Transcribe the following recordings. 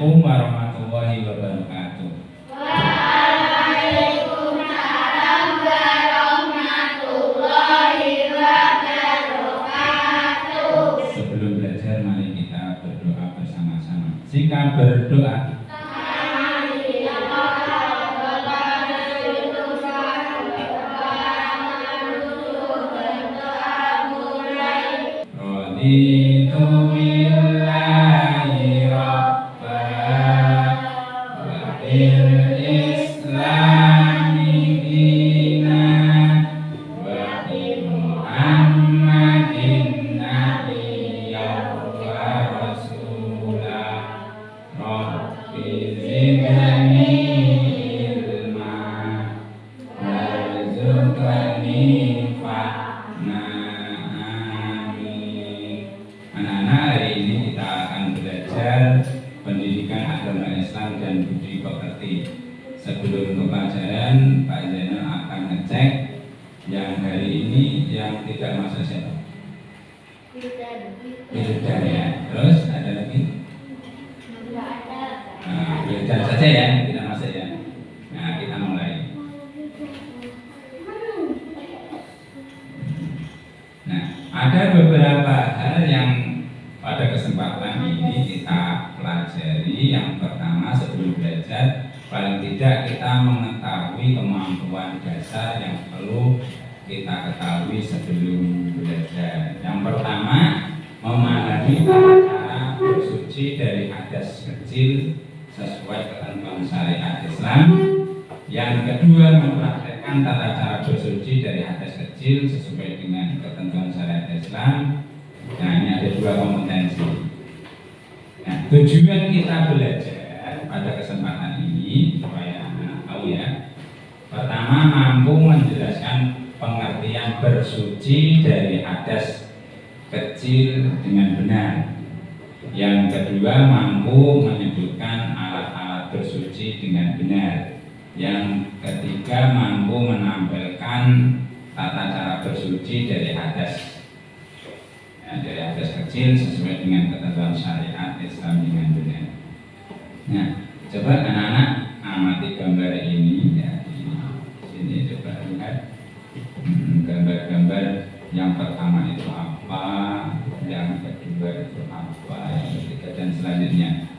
Assalamualaikum warahmatullahi wabarakatuh. Waalaikumsalam warahmatullahi wabarakatuh. Sebelum belajar, mari kita berdoa bersama-sama. Jika berdoa, Raditu billahi rabba wa bil islami dina wa bi Muhammadin nabiyyan wa rasulah. Rabbi zidni ilma warzuqni fahma. Anak-anak, hari ini kita akan belajar pendidikan agama Islam dan budi pekerti. Sebelum ke pelajaran, Pak Zainal akan ngecek yang hari ini yang tidak masuk siapa? Wildan ya. Terus ada lagi? Nah, Wildan saja ya, tidak masuk ya. Nah, kita mulai. Nah, ada beberapa hal yang pada kesempatan ini kita pelajari. Yang pertama, sebelum belajar, paling tidak kita mengetahui kemampuan dasar yang perlu kita ketahui sebelum belajar. Yang pertama, memahami tata cara bersuci dari hadas kecil sesuai ketentuan syariat Islam. Yang kedua, mempraktekkan tata cara bersuci dari hadas kecil sesuai dengan ketentuan syariat Islam. Nah, ini ada dua kompetensi. Nah, tujuan kita belajar pada kesempatan ini supaya anak tahu ya. Pertama, mampu menjelaskan pengertian bersuci dari hadas kecil dengan benar. Yang kedua, mampu menyebutkan alat-alat bersuci dengan benar. Yang ketiga, mampu menampilkan tata cara bersuci dari hadas kecil sesuai dengan ketentuan syariat Islam dengan benar. Nah, coba anak-anak amati gambar ini ya. Sini coba lihat gambar-gambar yang pertama itu apa, yang kedua itu apa, yang ketiga dan selanjutnya.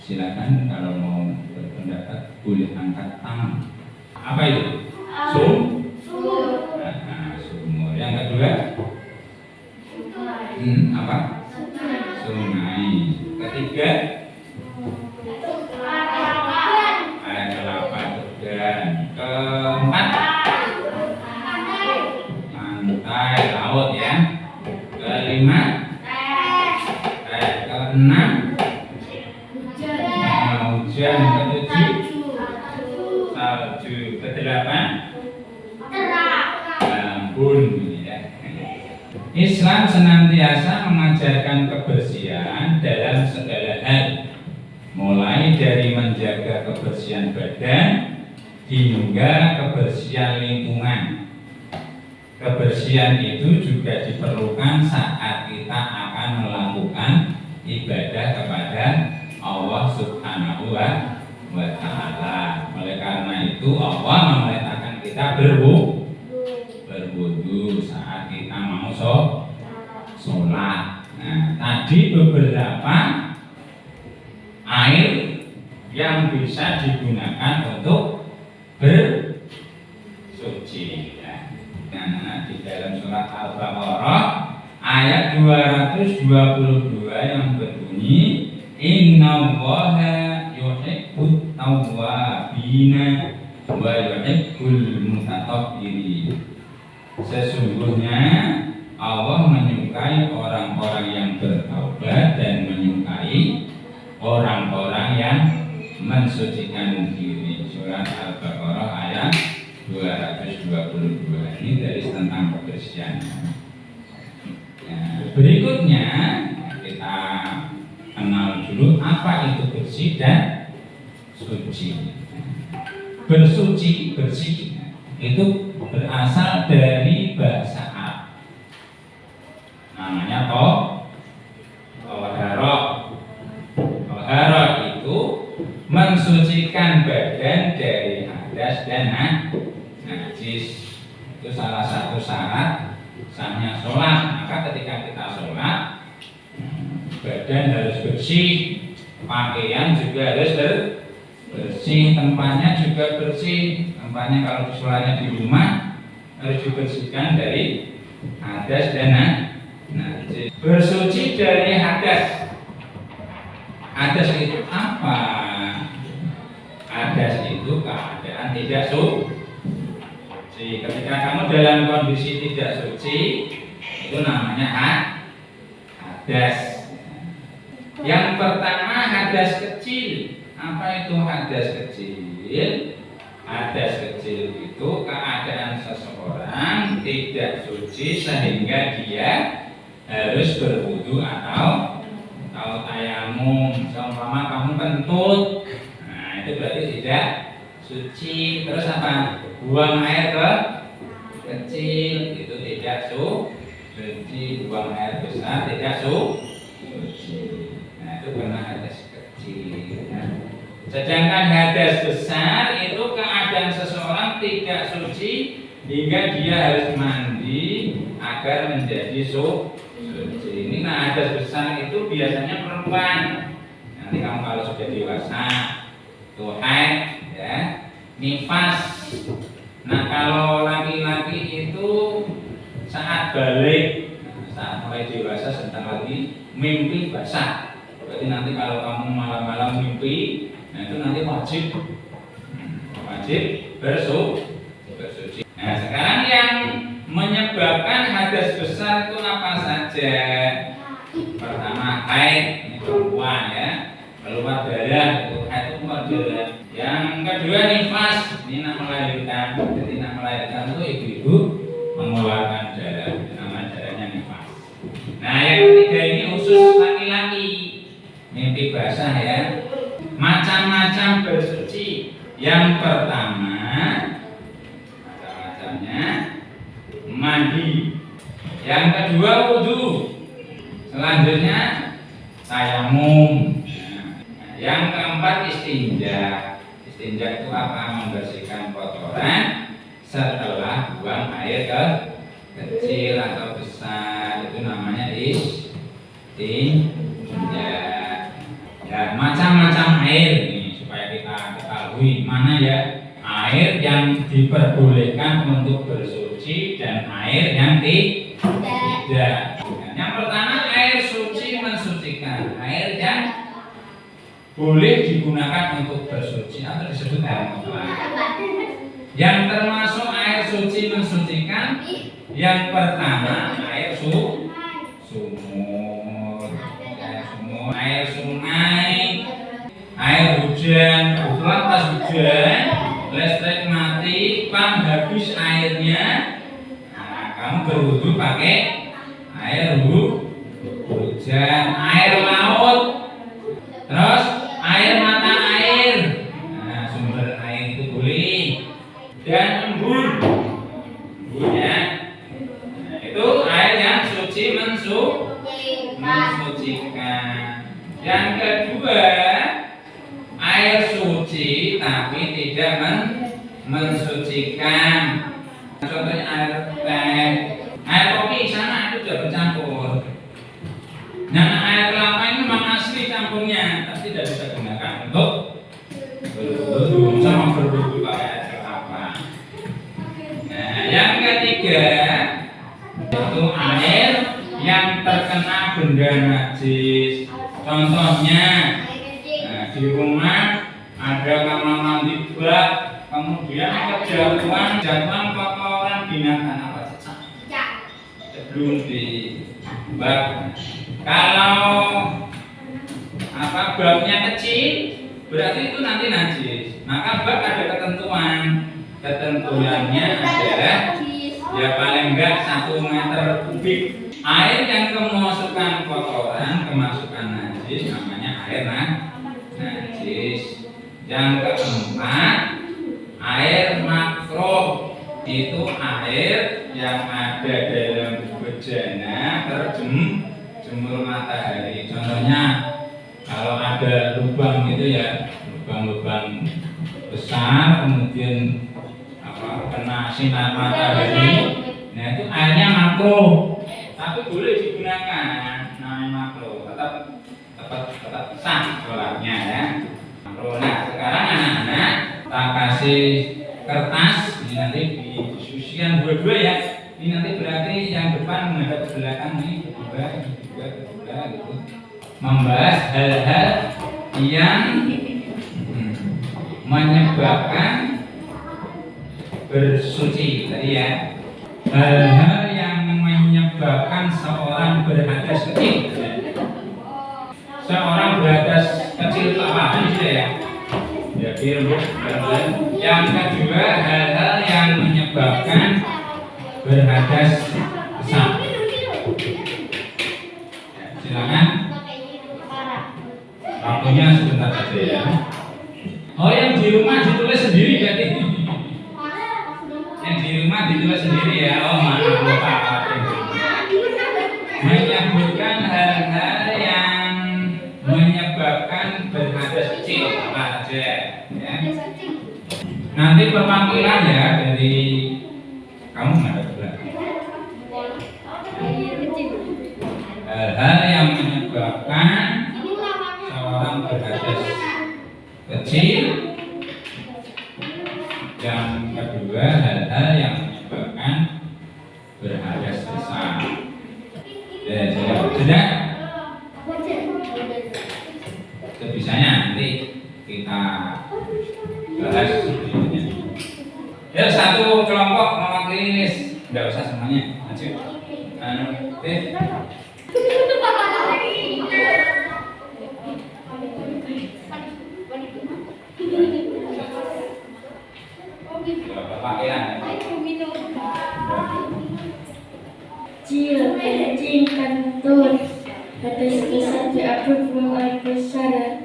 Silakan kalau mau berpendapat boleh angkat tangan. Apa itu? Sumur. Nah, sumur. Yang kedua? Apa? Sungai. Ketiga? Air kelapa dan keempat? Pantai, laut ya. Kelima? Keenam? Hujan. Ketujuh? Salju. Kedelapan? Embun. Islam senantiasa mengajarkan kebersihan dalam segala hal, mulai dari menjaga kebersihan badan hingga kebersihan lingkungan. Kebersihan itu juga diperlukan saat kita akan melakukan ibadah kepada Allah Subhanahu wa Ta'ala. Oleh karena itu Allah memerintahkan kita berwudu saat kita mau sholat. Nah, tadi beberapa air yang bisa digunakan untuk bersuci. Nah, di dalam surat Al-Baqarah ayat 222 yang berbunyi Innallaha yuhibbut tawwabina wa yuhibbul mutatahhirin. Sesungguhnya Allah menyukai orang-orang yang bertaubat dan menyukai orang-orang yang mensucikan diri. Surat Al-Baqarah ayat 222. Ini dari tentang kebersihan. Nah, berikutnya kita kenal dulu apa itu bersih dan suci. Bersuci, bersih itu berasal dari bahasa Arab. Namanya toharoh. Toharoh itu najis. Itu salah satu syarat sahnya sholat. Maka ketika kita sholat, badan harus bersih, pakaian juga harus bersih, tempatnya juga bersih. Tempatnya kalau sholatnya di rumah harus dibersihkan dari hadas dan najis. Bersuci dari hadas. Hadas itu apa? Hadas itu keadaan tidak suci. Ketika kamu dalam kondisi tidak suci, itu namanya hadas. Yang pertama hadas kecil. Apa itu hadas kecil? Hadas kecil itu keadaan seseorang tidak suci sehingga dia harus berwudu atau tayamum. Seumpama kamu kentut, nah itu berarti tidak suci. Terus apa? Buang air ke kecil, itu tidak suci. Buang air besar tidak suci. Nah itu karena hadas kecil. Sedangkan hadas besar itu keadaan seseorang tidak suci hingga dia harus mandi agar menjadi suci. Ini hadas besar itu biasanya perempuan. Nanti kamu kalau sudah dewasa, tuh haid, ya, nifas. Nah kalau laki-laki itu saat balik, saat mulai dewasa sebentar lagi mimpi basah. Berarti nanti kalau kamu malam-malam mimpi, nah itu nanti wajib bersuci. Nah sekarang yang menyebabkan hadas besar itu apa saja? Pertama haid, ini perempuan ya, keluar darah, itu haid itu keluar darah. Yang kedua nifas, ini nak melahirkan. Jadi nak melahirkan itu ibu-ibu mengeluarkan darah, namanya darahnya nifas. Nah yang ketiga ini khusus laki-laki, mimpi basah ya. Macam-macam bersuci. Yang pertama, macam-macamnya mandi. Yang kedua wudu. Selanjutnya tayamum. Yang keempat istinja. Istinja itu apa? Membersihkan kotoran setelah buang air kecil atau besar. Itu namanya istinja. Ya, macam-macam air nih supaya kita ketahui mana ya air yang diperbolehkan untuk bersuci dan air yang tidak. Yang pertama air suci mensucikan, air yang boleh digunakan untuk bersuci atau disebut air mutlak. Yang termasuk air suci mensucikan, yang pertama air sumur, air sungai, air hujan. Kebetulan pas hujan, listrik mati, pan habis airnya, nah, kamu berwudu pakai air hujan, air laut, terus air mata air. Nah, sumber air itu boleh, dan embun, ya. Nah, itu air yang suci mensucikan. Yang kedua, air suci tapi tidak mensucikan. Contohnya air teh, air kopi sana itu sudah bercampur. Nah, air kelapa ini memang asli campurnya, tapi tidak bisa digunakan untuk berwudu, sama berwudu pakai air kelapa. Nah, yang ketiga itu air yang terkena benda najis. Contohnya, nah, di rumah ada kamar mandi bak, kemudian kejatuhan kotoran binatang apa cicak sebelum di bak. Kalau apa baknya kecil, berarti itu nanti najis. Maka bak ada ketentuannya adalah ya paling enggak 1 meter kubik. Air yang kemasukan kotoran, kemasukan najis namanya air najis. Yang keempat, air makruh, itu air yang ada dalam bejana terjemur matahari. Contohnya kalau ada lubang gitu ya, lubang-lubang besar, kemudian kalau kena sinar matahari, nah itu airnya makro, tapi boleh digunakan, namanya makro, tetap sah sholatnya ya. Makro. Nah sekarang anak-anak kita kasih kertas, ini nanti didiskusikan dua-dua ya. Ini nanti berarti yang depan menghadap ke belakang nih, kedua gitu. Membahas hal-hal yang menyebabkan bersuci tadi ya, hal-hal yang menyebabkan seorang berhadas kecil. Seorang berhadas kecil itu apa aja ya? Jadi yang kedua hal-hal yang menyebabkan berhadas besar. Ya, silakan. Waktunya sebentar saja ya. Oh yang di rumah ditulis sendiri berarti. Yang di rumah ditulis sendiri ya. Oh maaf lupa. Menyebutkan hal-hal yang menyebabkan berhadas kecil apa aja ya. Nanti perwakilan ya dari kamu ada berapa? Hal-hal yang menyebabkan seorang berhadas kecil. Yang kedua hal-hal yang menyebabkan berhadas besar. Sudah? Sebisanya nanti kita bahas berikutnya. Ya satu kelompok mewakili, nggak usah semuanya, maju. Jil, kencing, kentut, hadas besar diatur buang air besar,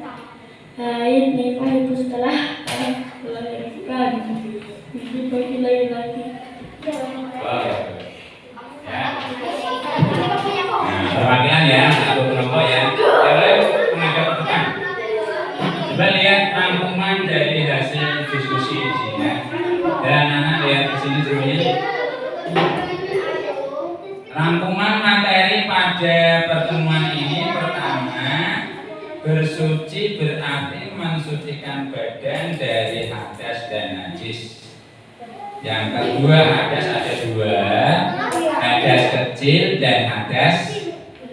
haid, nifas itu setelah melahirkan, itu bagi laki-laki. Perwakilan ya, satu kelompok ya. Boleh menghadap ke depan. Coba lihat rangkuman dari hasil diskusi di sini ya. Dan anak lihat di sini semuanya. Rangkuman materi pada pertemuan ini pertama, bersuci berarti mensucikan badan dari hadas dan najis. Yang kedua hadas ada dua, hadas kecil dan hadas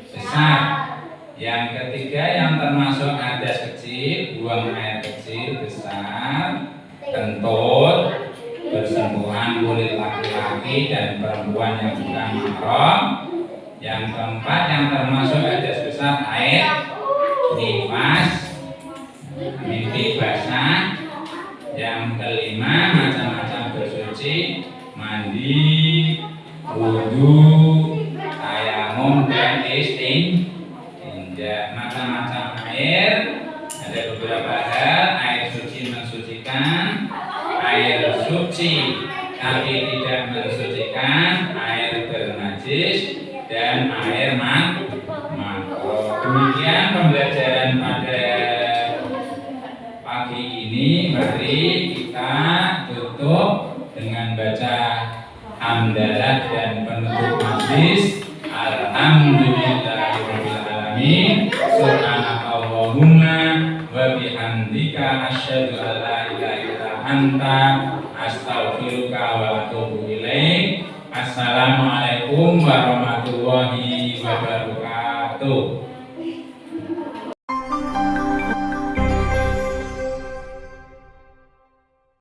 besar. Yang ketiga yang termasuk hadas kecil, buang air kecil besar, kentut, bersentuhan kulit laki-laki dan perempuan yang bukan mahram. Yang keempat yang termasuk hadas besar air, nifas, mimpi basah. Yang kelima macam-macam bersuci, mandi, wudu, tayamum dan istinja. Macam-macam air, ada beberapa hal. Air suci mensucikan, air suci tapi tidak mensucikan, air bernajis dan air makruh. Demikian pembelajaran pada pagi ini. Mari kita tutup dengan baca hamdalah dan penutup majlis. Alhamdulillahirabbil alamin. Subhanakallahumma wa bihamdika asyhadu an la ilaha illa anta astaghfiruka wa atubu ilaik. Assalamualaikum warahmatullahi wabarakatuh.